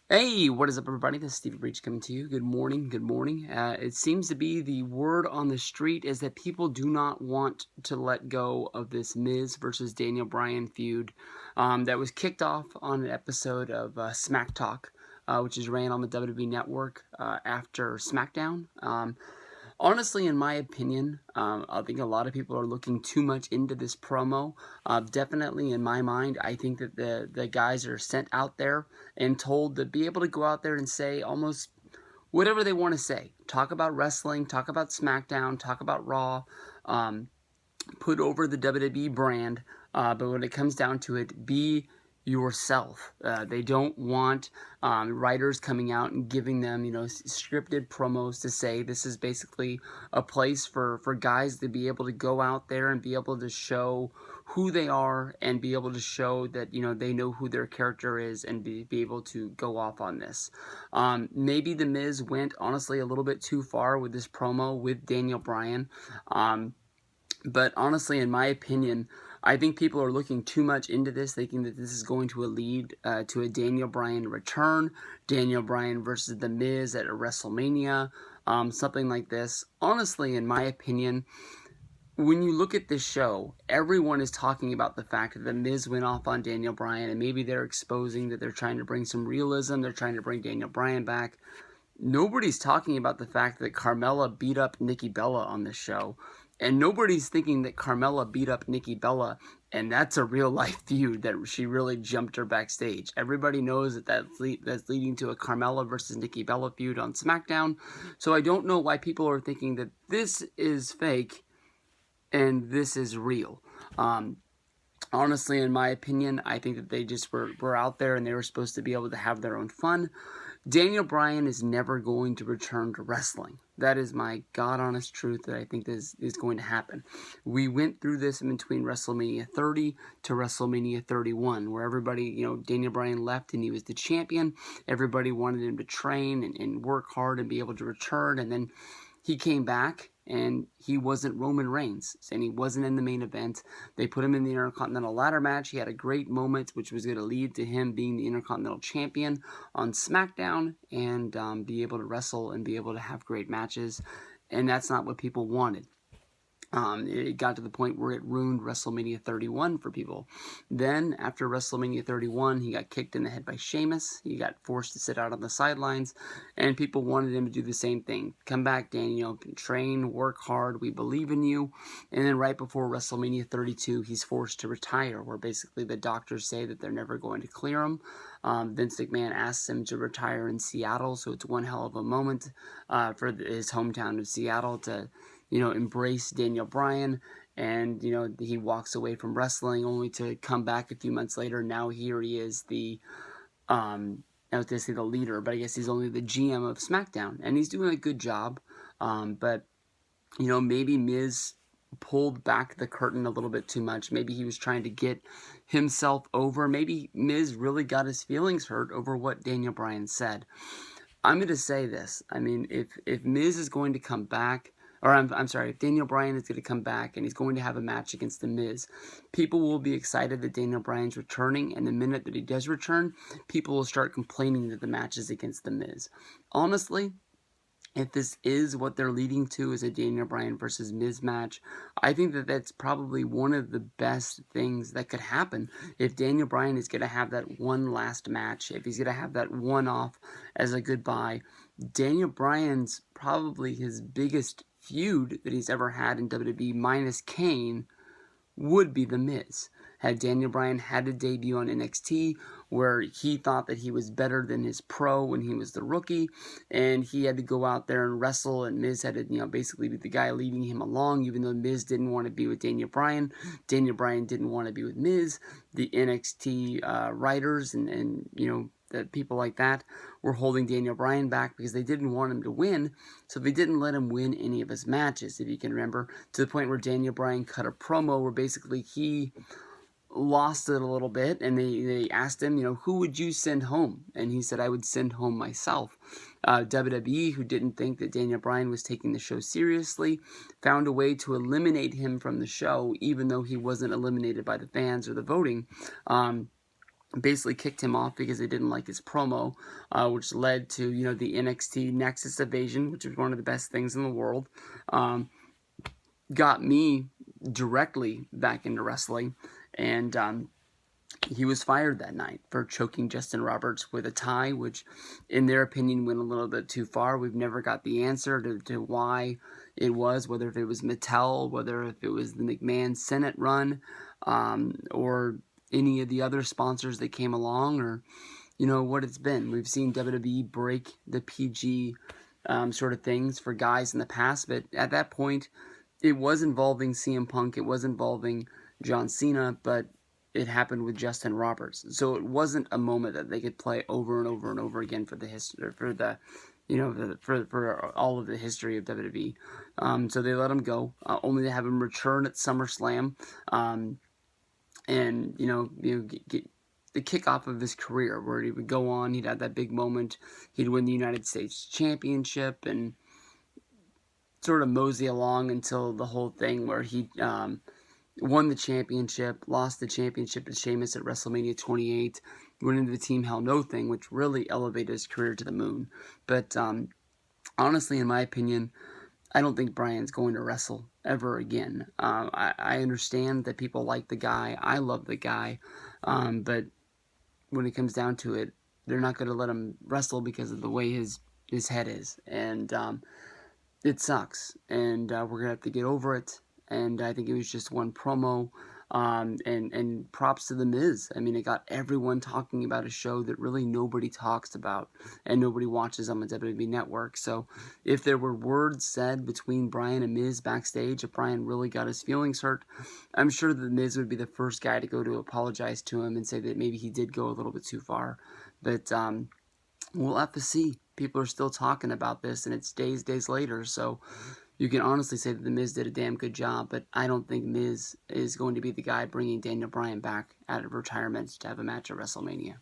Hey, what is up, everybody? This is Stevie Breach coming to you. Good morning. Good morning. It seems to be the word on the street is that people do not want to let go of this Miz versus Daniel Bryan feud that was kicked off on an episode of Smack Talk, which is ran on the WWE Network after SmackDown. Honestly, in my opinion, I think a lot of people are looking too much into this promo. Definitely, in my mind, I think that the guys are sent out there and told to be able to go out there and say almost whatever they want to say. Talk about wrestling, talk about SmackDown, talk about Raw, um, put over the WWE brand. But when it comes down to it, be yourself. They don't want writers coming out and giving them, scripted promos to say this is basically a place for guys to be able to go out there and be able to show who they are and be able to show that, they know who their character is and be able to go off on this. Maybe The Miz went, honestly, a little bit too far with this promo with Daniel Bryan. But honestly, in my opinion, I think people are looking too much into this, thinking that this is going to lead to a Daniel Bryan return, Daniel Bryan versus The Miz at a WrestleMania, something like this. Honestly, in my opinion, when you look at this show, everyone is talking about the fact that The Miz went off on Daniel Bryan, and maybe they're exposing that they're trying to bring some realism, they're trying to bring Daniel Bryan back. Nobody's talking about the fact that Carmella beat up Nikki Bella on this show. And nobody's thinking that Carmella beat up Nikki Bella, and that's a real life feud that she really jumped her backstage. Everybody knows that that's leading to a Carmella versus Nikki Bella feud on SmackDown. So I don't know why people are thinking that this is fake and this is real. Honestly, in my opinion, I think that they just were out there and they were supposed to be able to have their own fun. Daniel Bryan is never going to return to wrestling. That is my God honest truth that I think is going to happen. We went through this in between WrestleMania 30 to WrestleMania 31, where everybody, Daniel Bryan left and he was the champion. Everybody wanted him to train and work hard and be able to return, and then he came back and he wasn't Roman Reigns and he wasn't in the main event. They put him in the Intercontinental ladder match. He had a great moment, which was going to lead to him being the Intercontinental Champion on SmackDown and be able to wrestle and be able to have great matches. And that's not what people wanted. It got to the point where it ruined WrestleMania 31 for people. Then, after WrestleMania 31, he got kicked in the head by Sheamus. He got forced to sit out on the sidelines, and people wanted him to do the same thing. Come back, Daniel. Train, work hard. We believe in you. And then right before WrestleMania 32, he's forced to retire, where basically the doctors say that they're never going to clear him. Vince McMahon asks him to retire in Seattle, so it's one hell of a moment for his hometown of Seattle to embrace Daniel Bryan, and, he walks away from wrestling only to come back a few months later. Now here he is I was going to say the leader, but I guess he's only the GM of SmackDown, and he's doing a good job. But, maybe Miz pulled back the curtain a little bit too much. Maybe he was trying to get himself over. Maybe Miz really got his feelings hurt over what Daniel Bryan said. I'm going to say this. I mean, if Miz is going to come back, or I'm sorry, if Daniel Bryan is going to come back and he's going to have a match against The Miz, people will be excited that Daniel Bryan's returning, and the minute that he does return, people will start complaining that the match is against The Miz. Honestly, if this is what they're leading to is a Daniel Bryan versus Miz match, I think that that's probably one of the best things that could happen. If Daniel Bryan is going to have that one last match, if he's going to have that one off as a goodbye, Daniel Bryan's probably his biggest feud that he's ever had in WWE minus Kane would be The Miz. Had Daniel Bryan had a debut on NXT where he thought that he was better than his pro when he was the rookie, and he had to go out there and wrestle, and Miz had to, basically be the guy leading him along, even though Miz didn't want to be with Daniel Bryan. Daniel Bryan didn't want to be with Miz. The NXT writers and that people like that were holding Daniel Bryan back because they didn't want him to win, so they didn't let him win any of his matches, if you can remember, to the point where Daniel Bryan cut a promo where basically he lost it a little bit, and they asked him, who would you send home? And he said, I would send home myself. WWE, who didn't think that Daniel Bryan was taking the show seriously, found a way to eliminate him from the show, even though he wasn't eliminated by the fans or the voting. basically kicked him off because they didn't like his promo, which led to, the NXT Nexus Invasion, which was one of the best things in the world. Got me directly back into wrestling, and he was fired that night for choking Justin Roberts with a tie, which in their opinion went a little bit too far. We've never got the answer to why it was, whether if it was Mattel, whether if it was the McMahon Senate run, or any of the other sponsors that came along, or what it's been. We've seen WWE break the PG sort of things for guys in the past, but at that point it was involving CM Punk, it was involving John Cena, but it happened with Justin Roberts. So it wasn't a moment that they could play over and over and over again for the history, for the, for all of the history of WWE. So they let him go, only to have him return at SummerSlam, and get the kickoff of his career, where he would go on. He'd have that big moment. He'd win the United States Championship and sort of mosey along until the whole thing where he won the championship, lost the championship to Sheamus at WrestleMania 28, went into the Team Hell No thing, which really elevated his career to the moon. But honestly, in my opinion, I don't think Bryan's going to wrestle ever again. I understand that people like the guy. I love the guy. But when it comes down to it, they're not going to let him wrestle because of the way his head is. And it sucks. And we're going to have to get over it. And I think it was just one promo. And props to The Miz. I mean, it got everyone talking about a show that really nobody talks about and nobody watches on the WWE Network. So if there were words said between Bryan and Miz backstage, if Bryan really got his feelings hurt, I'm sure that The Miz would be the first guy to go to apologize to him and say that maybe he did go a little bit too far. But we'll have to see. People are still talking about this, and it's days later, so you can honestly say that The Miz did a damn good job, but I don't think Miz is going to be the guy bringing Daniel Bryan back out of retirement to have a match at WrestleMania.